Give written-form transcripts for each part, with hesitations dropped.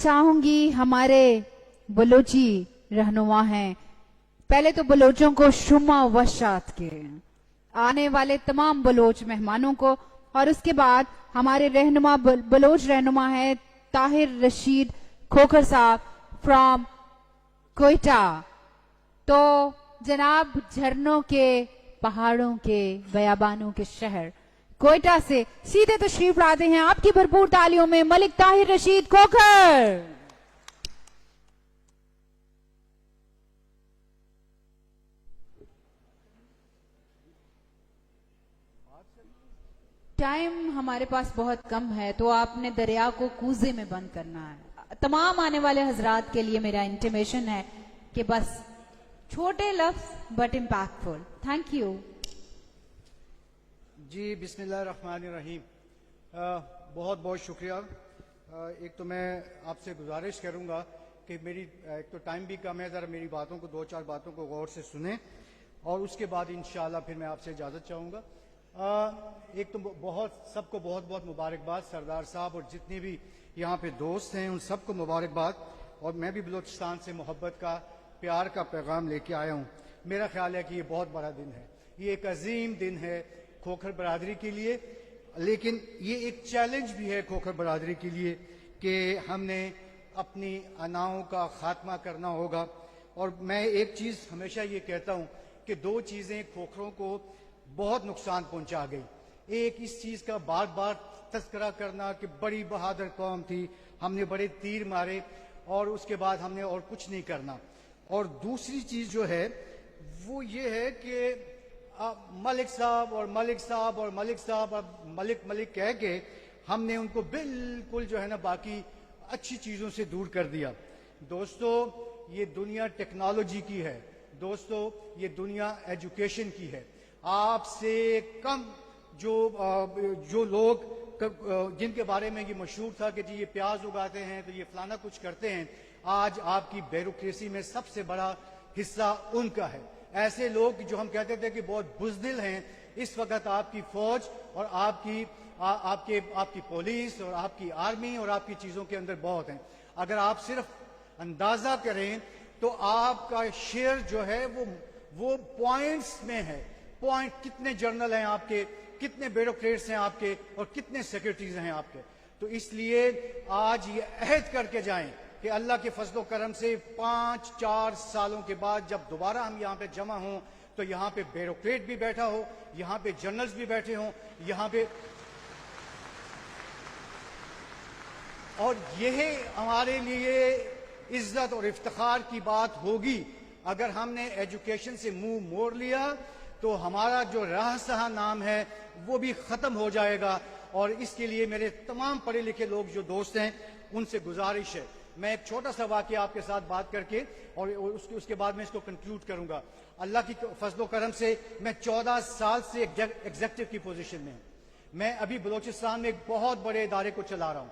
चाहूंगी हमारे बलोची रहनुमा हैं, पहले तो बलोचों को शुमा वशात के आने वाले तमाम बलोच मेहमानों को, और उसके बाद हमारे रहनुमा बलोच रहनुमा है ताहिर रशीद खोखर साहब फ्रॉम कोयटा। तो जनाब झरनों के, पहाड़ों के, बयाबानों के शहर कोयटा से सीधे तशरीफ लाते हैं आपकी भरपूर तालियों में मलिक ताहिर रशीद खोखर। टाइम हमारे पास बहुत कम है, तो आपने दरिया को कूजे में बंद करना है। तमाम आने वाले हजरात के लिए मेरा इंटीमेशन है कि बस छोटे लफ्ज बट इम्पैक्टफुल। थैंक यू जी। बिस्मिल्लाहिर्रहमानिर्रहीम। बहुत बहुत शुक्रिया। एक तो मैं आपसे गुजारिश करूंगा कि मेरी एक तो टाइम भी कम है, ज़रा मेरी बातों को, दो चार बातों को गौर से सुने और उसके बाद इंशाअल्लाह फिर मैं आपसे इजाज़त चाहूँगा। एक तो सबको बहुत बहुत मुबारकबाद, सरदार साहब और जितने भी यहाँ पे दोस्त हैं उन सबको मुबारकबाद। और मैं भी बलूचिस्तान से मोहब्बत का, प्यार का पैगाम लेके आया हूँ। मेरा ख्याल है कि ये बहुत बड़ा दिन है, ये एक अजीम दिन है खोखर बरादरी के लिए, लेकिन ये एक चैलेंज भी है खोखर बरादरी के लिए कि हमने अपनी अनाओं का खात्मा करना होगा। और मैं एक चीज़ हमेशा ये कहता हूँ कि दो चीज़ें खोखरों को बहुत नुकसान पहुंचा गई। एक इस चीज़ का बार बार तस्करा करना कि बड़ी बहादुर कौम थी, हमने बड़े तीर मारे और उसके बाद हमने और कुछ नहीं करना। और दूसरी चीज़ जो है वो ये है कि मलिक साहब और मलिक साहब और मलिक साहब और मलिक मलिक कह के हमने उनको बिल्कुल जो है ना बाकी अच्छी चीज़ों से दूर कर दिया। दोस्तों ये दुनिया टेक्नोलॉजी की है, दोस्तों ये दुनिया एजुकेशन की है। आपसे कम जो लोग जिनके बारे में ये मशहूर था कि जी ये प्याज उगाते हैं तो ये फलाना कुछ करते हैं, आज आपकी ब्यूरोक्रेसी में सबसे बड़ा हिस्सा उनका है। ऐसे लोग जो हम कहते थे कि बहुत बुज़दिल हैं, इस वक्त आपकी फौज और आपकी पुलिस और आपकी आर्मी और आपकी चीज़ों के अंदर बहुत हैं। अगर आप सिर्फ अंदाज़ा करें तो आपका शेयर जो है वो पॉइंट्स में है। पॉइंट कितने जर्नल हैं आपके, कितने ब्यूरोक्रेट्स हैं आपके और कितने सेक्रेटरीज हैं आपके। तो इसलिए आज ये अहद करके जाएं कि अल्लाह के फजलो करम से 5-4 सालों के बाद जब दोबारा हम यहाँ पे जमा हों तो यहाँ पे ब्यूरोक्रेट भी बैठा हो, यहाँ पे जर्नल्स भी बैठे हों, यहाँ पे, और यह हमारे लिए इज्जत और इफ्तिखार की बात होगी। अगर हमने एजुकेशन से मुंह मोड़ लिया तो हमारा जो राह सहा नाम है वो भी खत्म हो जाएगा। और इसके लिए मेरे तमाम पढ़े लिखे लोग जो दोस्त हैं उनसे गुजारिश है। मैं एक छोटा सा वाकया आपके साथ बात करके और उसके बाद मैं इसको कंक्लूड करूंगा। अल्लाह की फजलो करम से मैं 14 साल से एग्जेक्टिव की पोजीशन में हूं। मैं अभी बलूचिस्तान में एक बहुत बड़े इदारे को चला रहा हूं।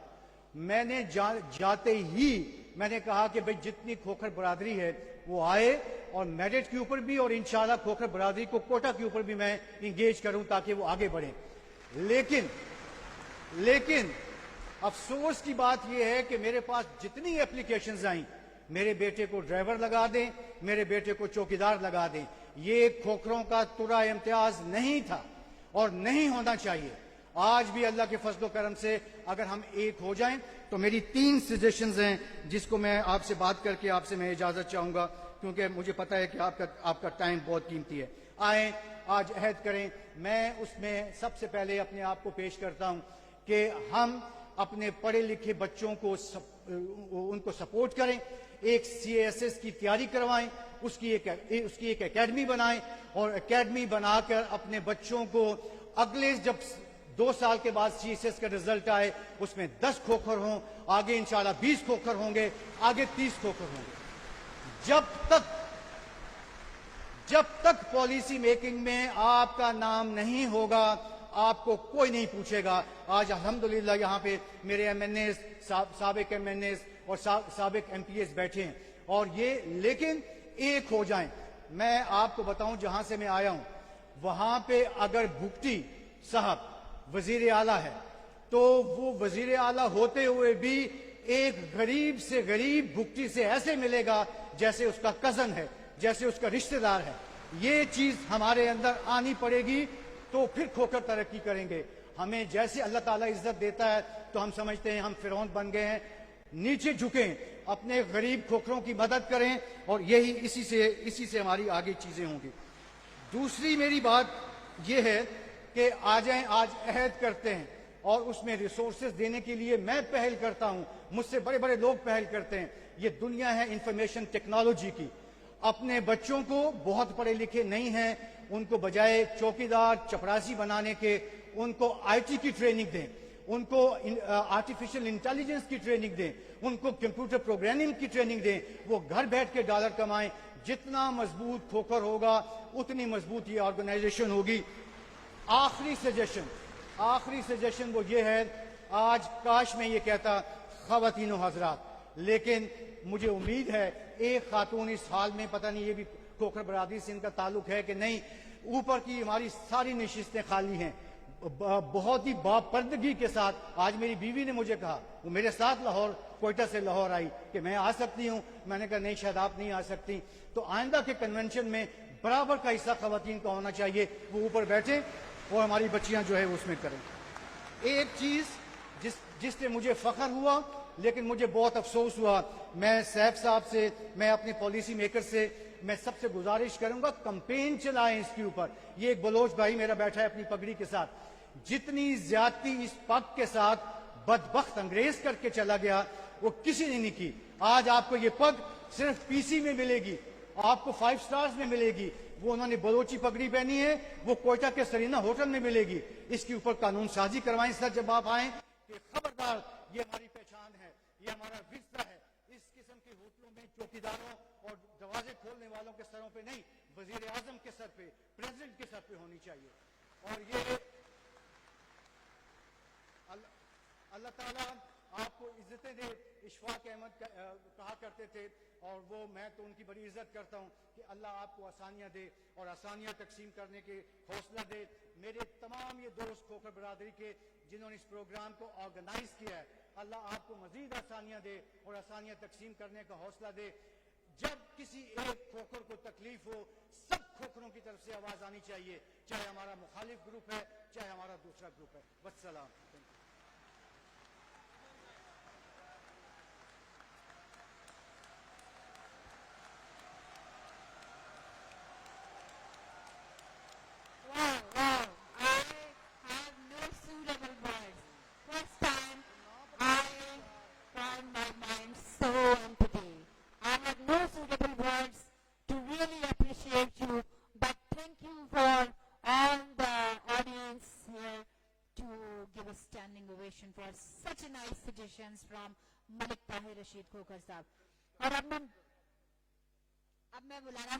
मैंने जाते ही मैंने कहा कि भाई जितनी खोखर बरादरी है वो आए और मेरिट के ऊपर भी और इंशाल्लाह खोखर बरादरी को कोटा के ऊपर भी मैं इंगेज करूं ताकि वो आगे बढ़े। लेकिन अफसोस की बात यह है कि मेरे पास जितनी एप्लीकेशंस आई, मेरे बेटे को ड्राइवर लगा दें, मेरे बेटे को चौकीदार लगा दें। ये खोखरों का तुरा इम्तियाज नहीं था और नहीं होना चाहिए। आज भी अल्लाह के फजलो करम से अगर हम एक हो जाएं तो मेरी 3 सजेशंस हैं जिसको मैं आपसे बात करके आपसे मैं इजाजत चाहूंगा, क्योंकि मुझे पता है कि आपका टाइम बहुत कीमती है। आए आज अहद करें। मैं उसमें सबसे पहले अपने आप को पेश करता हूं कि हम अपने पढ़े लिखे बच्चों को उनको सपोर्ट करें, एक CASS की तैयारी करवाएं, उसकी एक एकेडमी बनाएं और एकेडमी बनाकर अपने बच्चों को अगले जब 2 साल के बाद CSS का रिजल्ट आए उसमें 10 खोखर हों, आगे इंशाल्लाह 20 खोखर होंगे, आगे 30 खोखर होंगे। जब तक पॉलिसी मेकिंग में आपका नाम नहीं होगा आपको कोई नहीं पूछेगा। आज अल्हम्दुलिल्लाह यहाँ पे मेरे MNAs, साबिक MNAs और साबिक MPs बैठे हैं और ये लेकिन एक हो जाएं। मैं आपको बताऊं जहां से मैं आया हूं वहां पे अगर भुगटी साहब वजीर आला है तो वो वजीर आला होते हुए भी ایک غریب سے غریب بھکتی سے ایسے ملے گا جیسے اس کا کزن ہے, جیسے اس کا رشتہ دار ہے. یہ چیز ہمارے اندر آنی پڑے گی تو پھر کھوکھر ترقی کریں گے. ہمیں جیسے اللہ تعالیٰ عزت دیتا ہے تو ہم سمجھتے ہیں ہم فرعون بن گئے ہیں. نیچے جھکیں, اپنے غریب کھوکھروں کی مدد کریں, اور یہی اسی سے ہماری آگے چیزیں ہوں گی. دوسری میری بات یہ ہے کہ آ جائیں, آج عہد کرتے ہیں اور اس میں ریسورسز دینے کے لیے میں پہل کرتا ہوں, مجھ سے بڑے بڑے لوگ پہل کرتے ہیں. یہ دنیا ہے انفارمیشن ٹیکنالوجی کی. اپنے بچوں کو, بہت پڑھے لکھے نہیں ہیں, ان کو بجائے چوکیدار چپراسی بنانے کے ان کو آئی ٹی کی ٹریننگ دیں, ان کو آرٹیفیشل انٹیلیجنس کی ٹریننگ دیں, ان کو کمپیوٹر پروگرامنگ کی ٹریننگ دیں. وہ گھر بیٹھ کے ڈالر کمائیں. جتنا مضبوط کھوکھر ہوگا اتنی مضبوط یہ آرگنائزیشن ہوگی. آخری سجیشن وہ یہ ہے, آج کاش میں یہ کہتا خواتین و حضرات, لیکن مجھے امید ہے ایک خاتون اس حال میں, پتہ نہیں یہ بھی کھوکھر برادری سے ان کا تعلق ہے کہ نہیں, اوپر کی ہماری ساری نشستیں خالی ہیں. بہت ہی باپردگی کے ساتھ آج میری بیوی نے مجھے کہا, وہ میرے ساتھ لاہور کوئٹہ سے لاہور آئی, کہ میں آ سکتی ہوں. میں نے کہا نہیں شاید آپ نہیں آ سکتی. تو آئندہ کے کنونشن میں برابر کا حصہ خواتین کا ہونا چاہیے, وہ اوپر بیٹھیں اور ہماری بچیاں جو ہے اس میں کریں. ایک چیز جس سے مجھے فخر ہوا لیکن مجھے بہت افسوس ہوا, میں سیف صاحب سے, میں اپنے پالیسی میکر سے میں سب سے گزارش کروں گا کمپین چلائیں اس کے اوپر. یہ ایک بلوچ بھائی میرا بیٹھا ہے اپنی پگڑی کے ساتھ, جتنی زیادتی اس پگ کے ساتھ بدبخت انگریز کر کے چلا گیا وہ کسی نے نہیں کی. آج آپ کو یہ پگ صرف پی سی میں ملے گی, آپ کو 5 سٹارز میں ملے گی. وہ انہوں نے بلوچی پگڑی پہنی ہے, وہ کوئٹہ کے سرینا ہوٹل میں ملے گی. اس کے اوپر قانون سازی کروائیں سر جب آپ آئیں کہ خبردار یہ ہماری پہچان ہے, یہ ہمارا ورثہ ہے. اس قسم کے ہوٹلوں میں چوکیداروں اور دروازے کھولنے والوں کے سروں پہ نہیں, وزیر اعظم کے سر پہ, پریزیڈنٹ کے سر پہ ہونی چاہیے. اور یہ اللہ تعالیٰ آپ کو عزتیں دے. اشفاق احمد کہا کرتے تھے, اور وہ میں تو ان کی بڑی عزت کرتا ہوں, کہ اللہ آپ کو آسانیاں دے اور آسانیاں تقسیم کرنے کے حوصلہ دے. میرے تمام یہ دوست کھوکھر برادری کے جنہوں نے اس پروگرام کو آرگنائز کیا ہے, اللہ آپ کو مزید آسانیاں دے اور آسانیاں تقسیم کرنے کا حوصلہ دے. جب کسی ایک کھوکھر کو تکلیف ہو, سب کھوکھروں کی طرف سے آواز آنی چاہیے, چاہے ہمارا مخالف گروپ ہے چاہے ہمارا دوسرا گروپ ہے. والسلام. Wow, wow. I have no suitable words. First time I found my mind so empty. I have no suitable words to really appreciate you, but thank you for all the audience here to give a standing ovation for such a nice suggestions from Malik Tahir Rashid Khokhar Sahab. اور اب میں بلانا